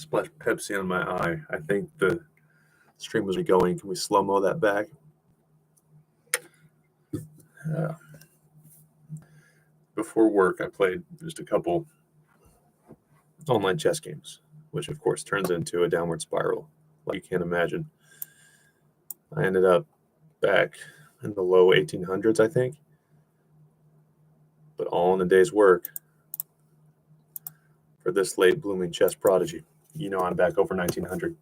Splash Pepsi on my eye. I think the stream was going. Can we slow-mo that back? Before work, I played just a couple online chess games, which of course turns into a downward spiral, like you can't imagine. I ended up back in the low 1800s, I think, but all in a day's work for this late blooming chess prodigy. You know I'm back over 1900.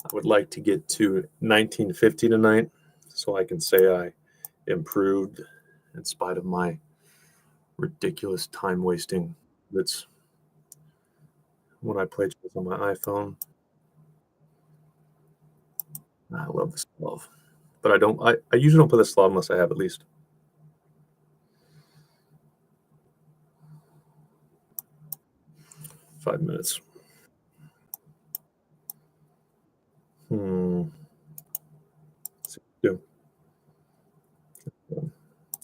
I would like to get to 1950 tonight so I can say I improved in spite of my ridiculous time wasting. That's when I play chess on my iPhone. I love the Slav, but I usually don't play the Slav unless I have at least 5 minutes. Yeah.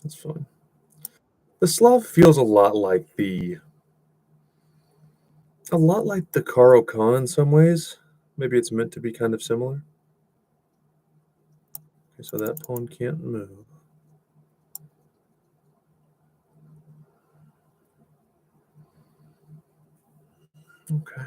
That's fine. The Slav feels a lot like the Karo Khan in some ways. Maybe it's meant to be kind of similar. Okay, so that pawn can't move. Okay.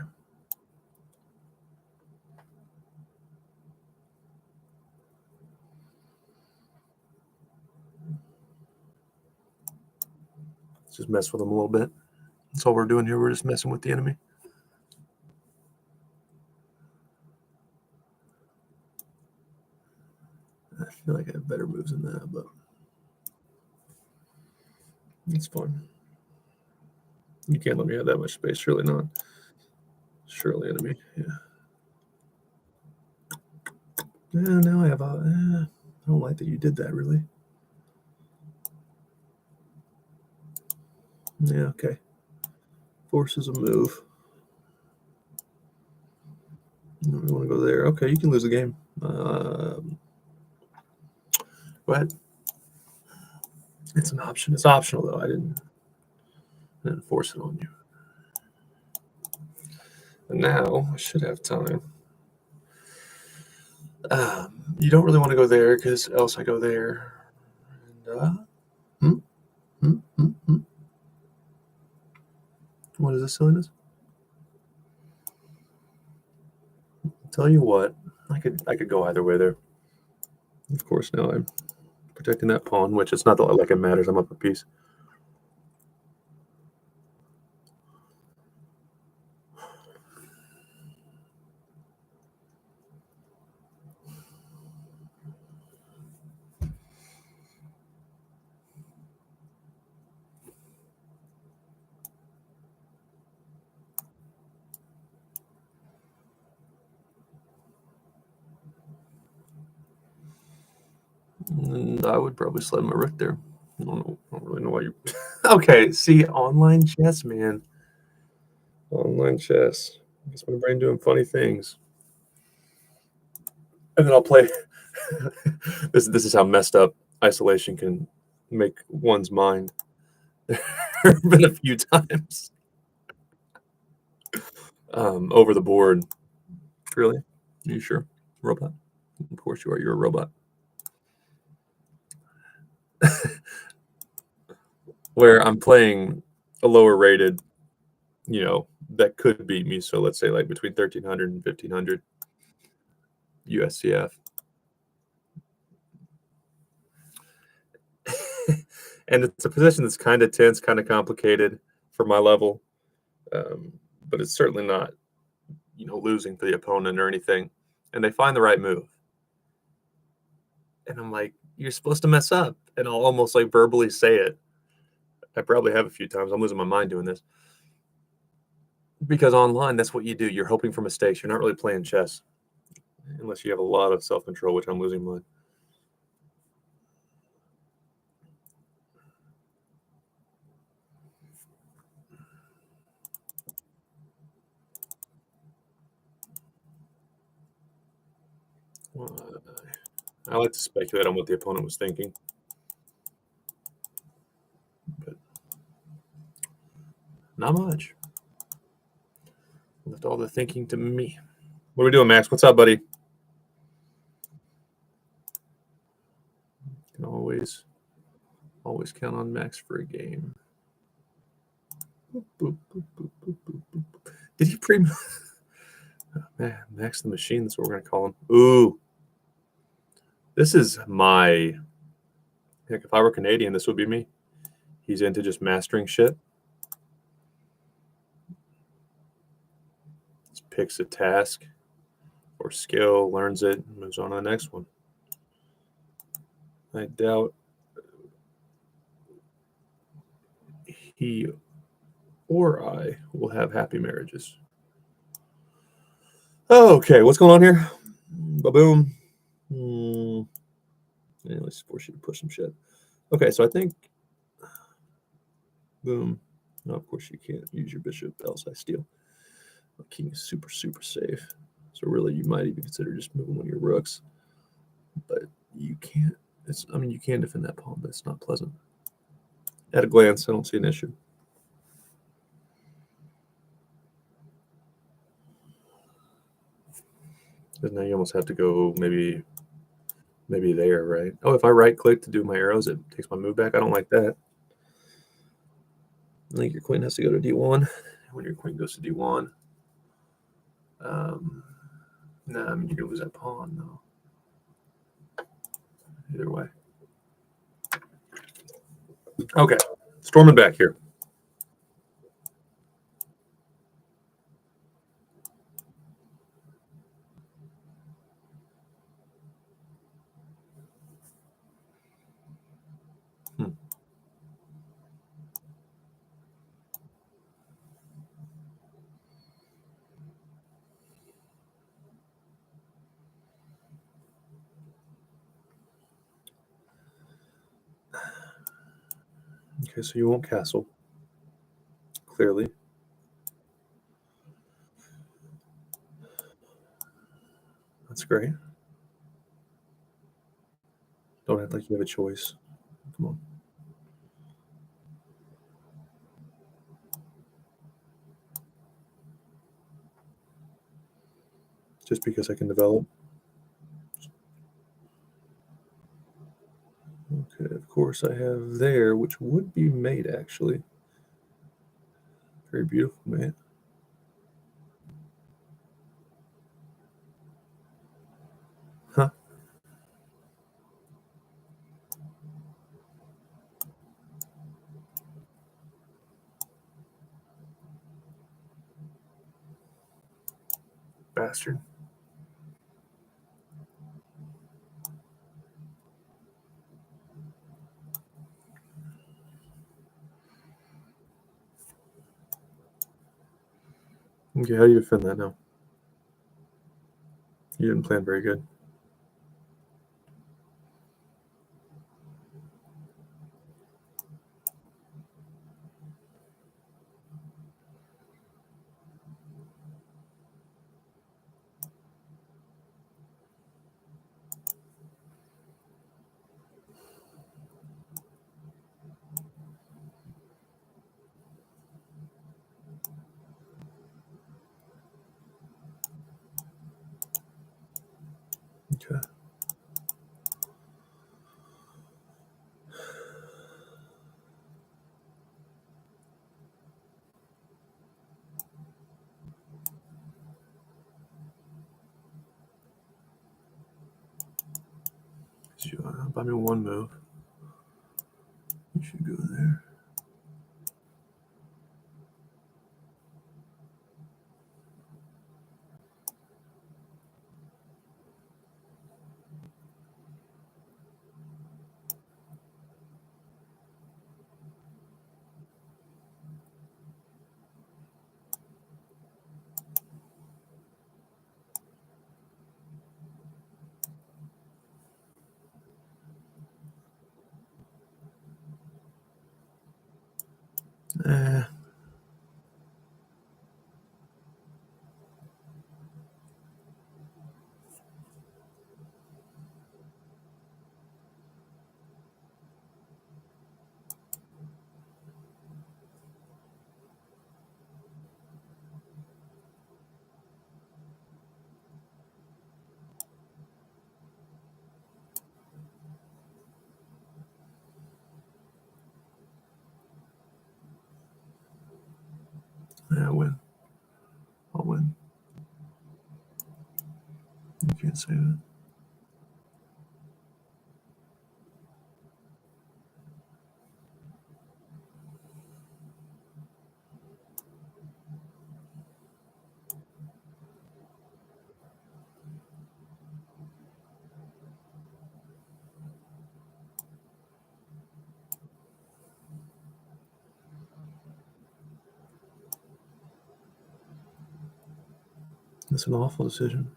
Let's just mess with them a little bit. That's all we're doing here. We're just messing with the enemy. I feel like I have better moves than that, but it's fine. You can't let me have that much space. Surely not. Surely, enemy. Yeah. Yeah, now I have I don't like that you did that, really. Yeah, okay. Forces a move. You don't really want to go there. Okay, you can lose the game. Go ahead. It's an option. It's optional, though. I didn't force it on you. And now I should have time. You don't really want to go there because else I go there. And, what is this silliness? Tell you what, I could go either way there. Of course, now I'm protecting that pawn, which it's not that like it matters. I'm up a piece. And I would probably slide my rook there. I don't really know why you. Okay, see, online chess, man. Online chess. It's my brain doing funny things. And then I'll play. This is how messed up isolation can make one's mind. There have been a few times over the board. Really? Are you sure? Robot? Of course you are. You're a robot. Where I'm playing a lower rated, that could beat me. So let's say like between 1300 and 1500 USCF. And it's a position that's kind of tense, kind of complicated for my level. But it's certainly not, losing to the opponent or anything. And they find the right move. And I'm like, you're supposed to mess up. And I'll almost like verbally say it. I probably have a few times. I'm losing my mind doing this. Because online, that's what you do. You're hoping for mistakes. You're not really playing chess. Unless you have a lot of self-control, which I'm losing mine. I like to speculate on what the opponent was thinking. But not much. Left all the thinking to me. What are we doing, Max? What's up, buddy? Can always count on Max for a game. Boop, boop, boop, boop, boop, boop, boop. Did he pre? Oh, man, Max the Machine. That's what we're gonna call him. Ooh, this is my. Heck, if I were Canadian, this would be me. He's into just mastering shit. Just picks a task or skill, learns it, and moves on to the next one. I doubt he or I will have happy marriages. Okay, what's going on here? Ba-boom. Yeah, let's force you to push some shit. Okay, so I think. Boom. No, of course you can't use your bishop, else I steal. King is super, super safe. So really, you might even consider just moving one of your rooks. But you can't. You can defend that pawn, but it's not pleasant. At a glance, I don't see an issue. Because now you almost have to go maybe there, right? Oh, if I right-click to do my arrows, it takes my move back. I don't like that. I think your queen has to go to d1. When your queen goes to d1, no, you're going to lose that pawn, though. Either way. Okay, storming back here. Okay, so you won't castle. Clearly. That's great. Don't act like you have a choice. Come on. Just because I can develop. Okay, of course I have there, which would be mate, actually. Very beautiful, mate. Huh. Bastard. Okay, how do you defend that now? You didn't plan very good. Okay. So, buy me one move. You should go there. Yeah, I'll win. I'll win. You can't say that. It's an awful decision.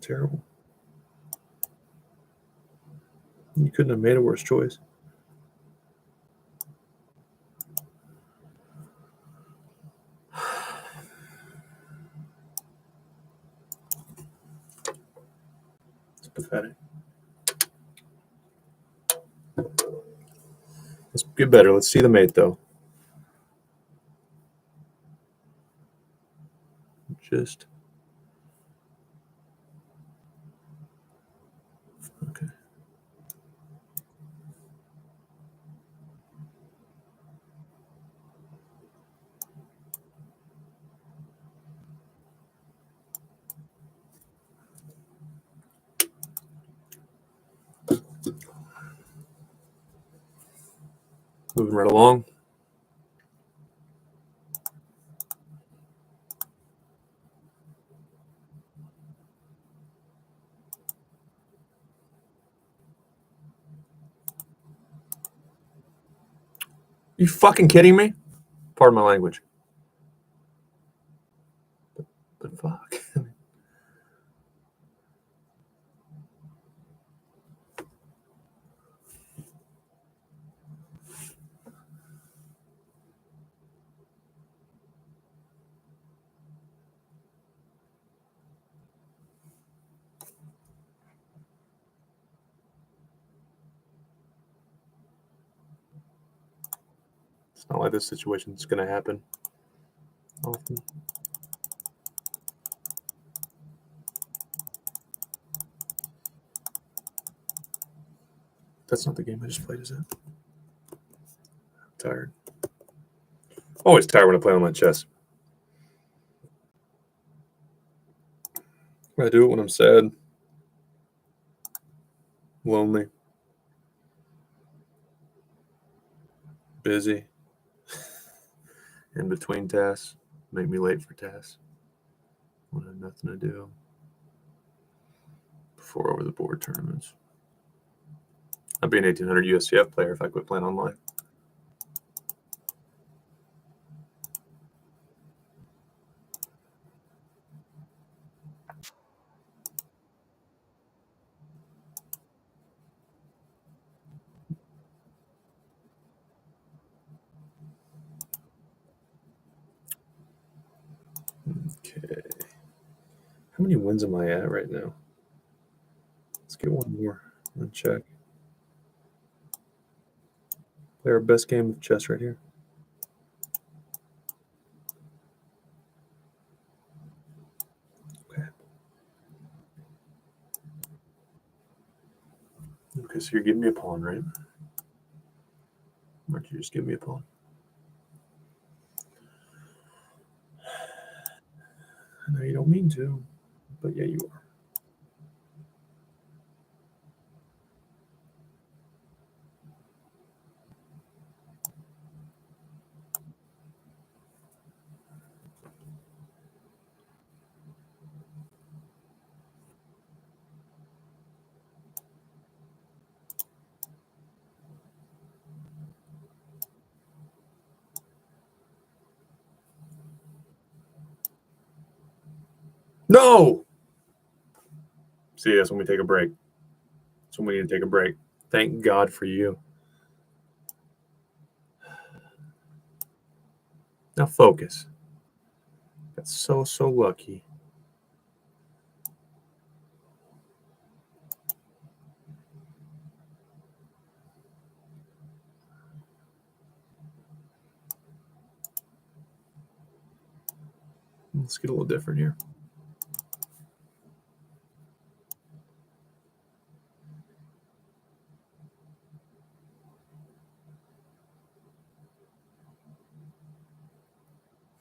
Terrible. You couldn't have made a worse choice. It's pathetic. Let's get better. Let's see the mate, though. Just. Okay. Moving right along. You fucking kidding me? Pardon my language. But fuck. It's not like this situation's going to happen often. That's not the game I just played, is it? I'm tired. Always tired when I play on my chess. I do it when I'm sad, lonely, busy, in between tasks, make me late for tasks when I have nothing to do, before over the board tournaments. I'd be an 1800 USCF player if I quit playing online. Okay. How many wins am I at right now? Let's get one more and check. Play our best game of chess right here. Okay. Okay, so you're giving me a pawn, right? Why don't you just give me a pawn? I know you don't mean to, but yeah, you are. No! See, that's when we take a break. That's when we need to take a break. Thank God for you. Now focus. Got so lucky. Let's get a little different here.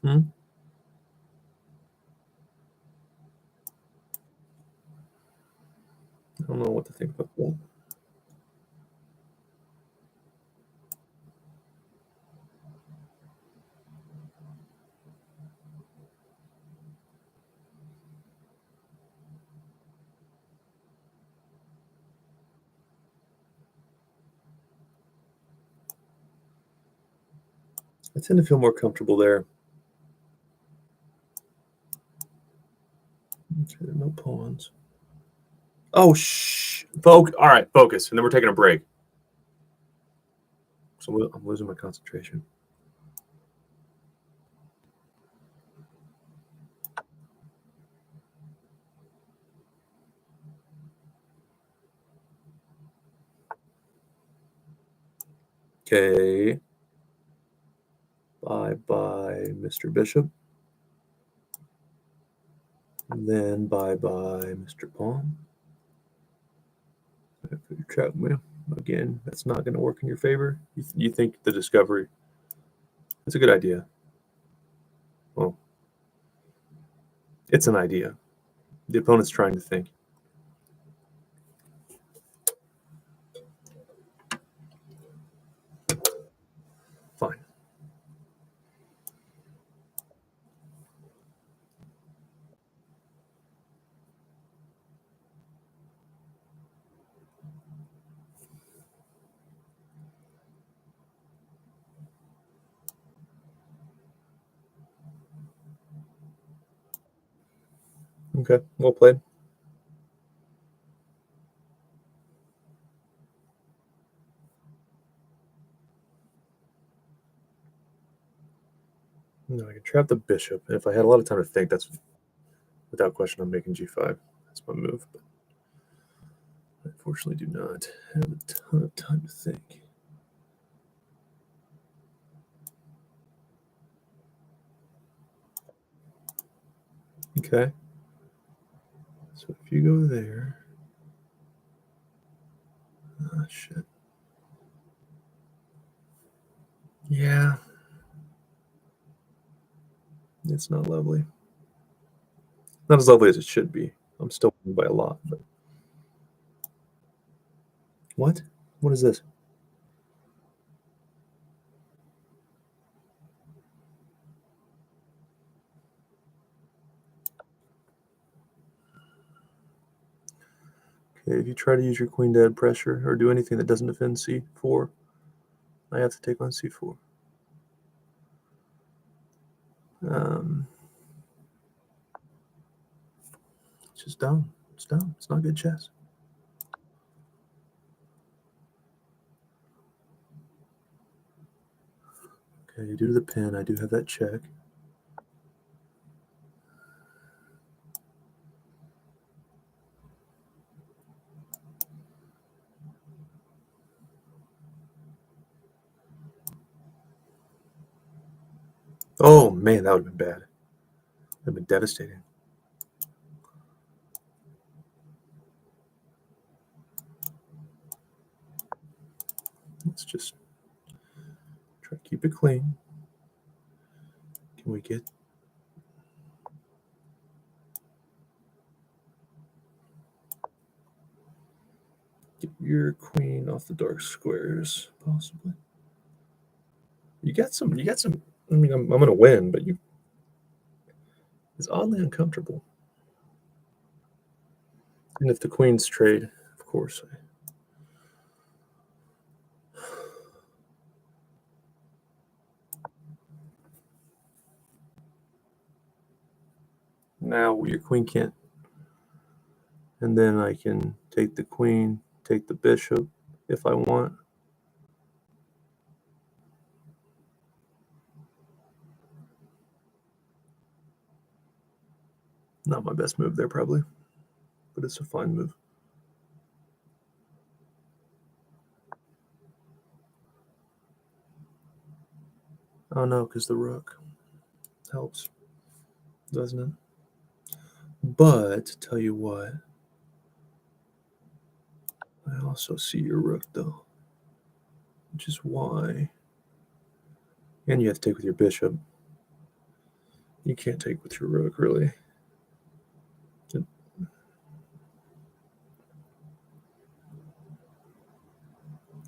Hmm? I don't know what to think about that. I tend to feel more comfortable there. Okay, no pawns. Oh, all right, focus. And then we're taking a break. So I'm losing my concentration. Okay. Bye bye, Mr. Bishop. And then bye bye, Mr. Pawn. If you trap me again, that's not going to work in your favor. You think the discovery? It's a good idea. Well, it's an idea. The opponent's trying to think. Fine. Okay, well played. No, I can trap the bishop. And if I had a lot of time to think, that's without question. I'm making g5. That's my move. But I unfortunately do not have a ton of time to think. Okay. So if you go there, ah, shit. Yeah, it's not lovely. Not as lovely as it should be. I'm still winning by a lot. But what? What is this? Okay, if you try to use your queen to add pressure or do anything that doesn't defend c4, I have to take on c4. Um, it's just dumb. It's dumb. It's not good chess. Okay, due to the pin, I do have that check. Oh man, that would have been bad. That would have been devastating. Let's just try to keep it clean. Can we get your queen off the dark squares, possibly? You got some. You got some. I mean, I'm going to win, but it's oddly uncomfortable. And if the queens trade, of course. Now your queen can't. And then I can take the queen, take the bishop if I want. Not my best move there, probably, but it's a fine move. Oh no, because the rook helps, doesn't it? But tell you what, I also see your rook though, which is why. And you have to take with your bishop. You can't take with your rook, really.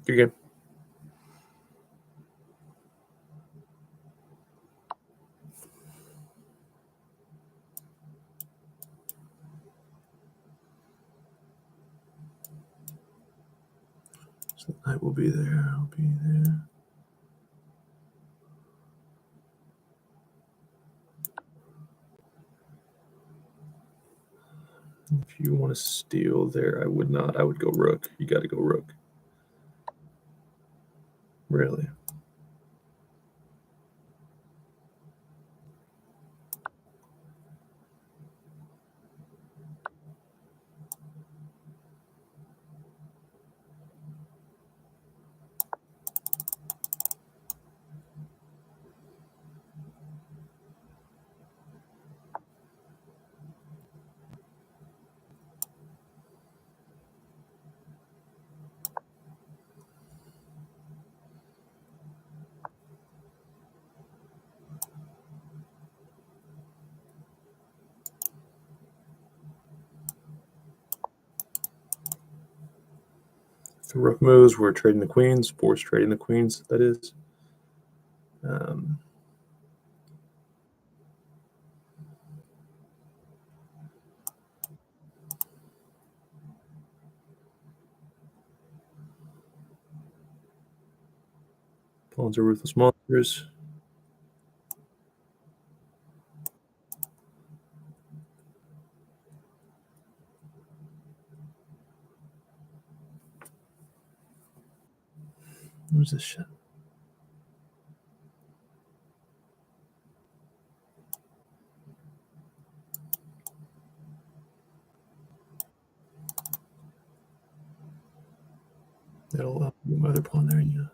Good game. So the knight will be there. I'll be there. If you want to steal there, I would not. I would go rook. You got to go rook. Really? If the rook moves, we're trading the queens. Force trading the queens, that is. Pawns are ruthless monsters. What's this shit? That'll put my other pawn there. Yeah.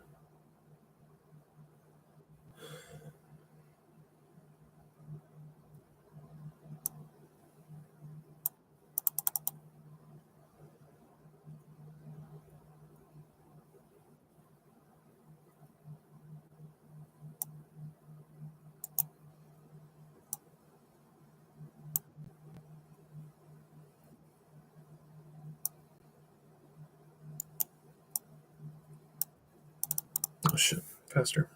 Oh shit! Faster.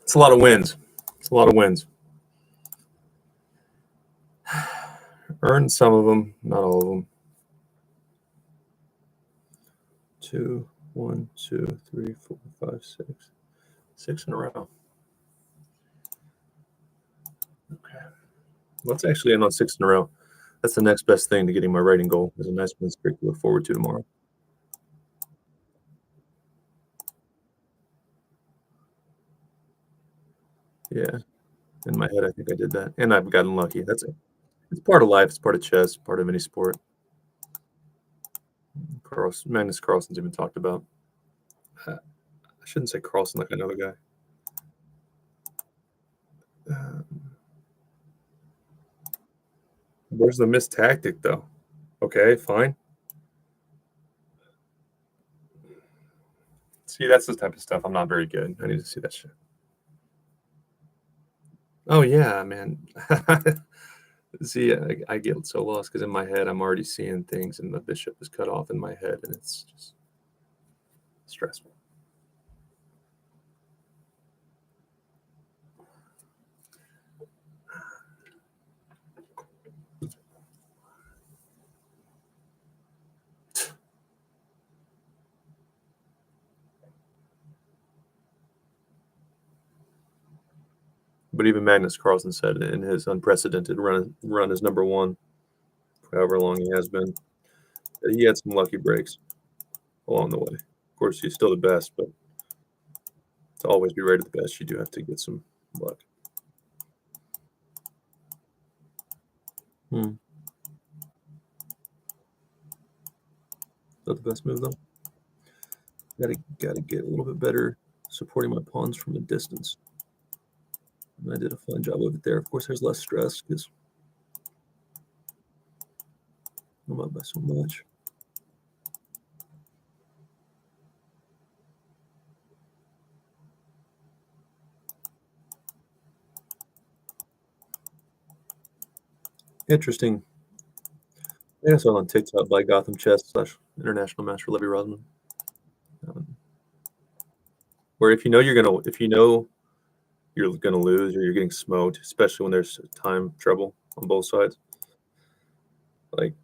It's a lot of wins. It's a lot of wins. Earned some of them, not all of them. 2, 1, 2, 3, 4, 5, 6. 6 in a row. Okay. Let's actually end on 6 in a row. That's the next best thing to getting my rating goal. There's a nice win streak to look forward to tomorrow. Yeah. In my head, I think I did that. And I've gotten lucky. That's it. It's part of life. It's part of chess, part of any sport. Magnus Carlsen's even talked about. I shouldn't say Carlsen like another guy. Where's the missed tactic, though? Okay, fine. See, that's the type of stuff I'm not very good. I need to see that shit. Oh, yeah, man. See, I get so lost because in my head, I'm already seeing things and the bishop is cut off in my head, and it's just stressful. But even Magnus Carlsen said in his unprecedented run as number one, for however long he has been, that he had some lucky breaks along the way. Of course, he's still the best, but to always be rated the best, you do have to get some luck. Is that the best move, though? Gotta get a little bit better supporting my pawns from a distance. And I did a fine job of it there. Of course, there's less stress because I'm up by so much. Interesting. I saw on TikTok by Gotham Chess / International Master Levy Rosman, um, where if you know you're gonna lose or you're getting smoked, especially when there's time trouble on both sides, like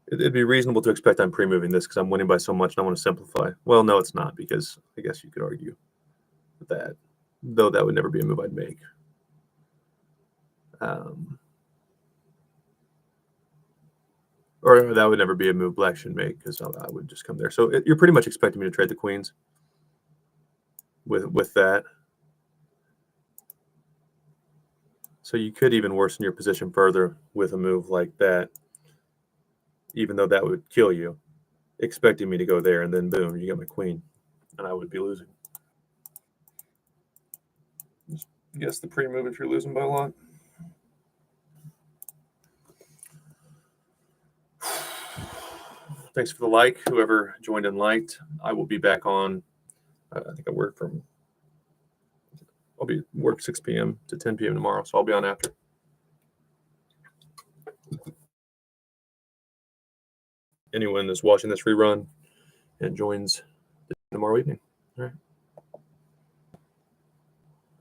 it'd be reasonable to expect I'm pre-moving this because I'm winning by so much and I want to simplify. Well, no, it's not because I guess you could argue that, though that would never be a move I'd make. Or that would never be a move Black should make because I would just come there. So you're pretty much expecting me to trade the queens with that. So you could even worsen your position further with a move like that, even though that would kill you, expecting me to go there and then boom, you get my queen, and I would be losing. Just guess the pre-move if you're losing by a lot. Thanks for the like, whoever joined and liked. I will be back on. I think I'll be work 6 p.m. to 10 p.m. tomorrow, so I'll be on after. Anyone that's watching this rerun and joins tomorrow evening. All right.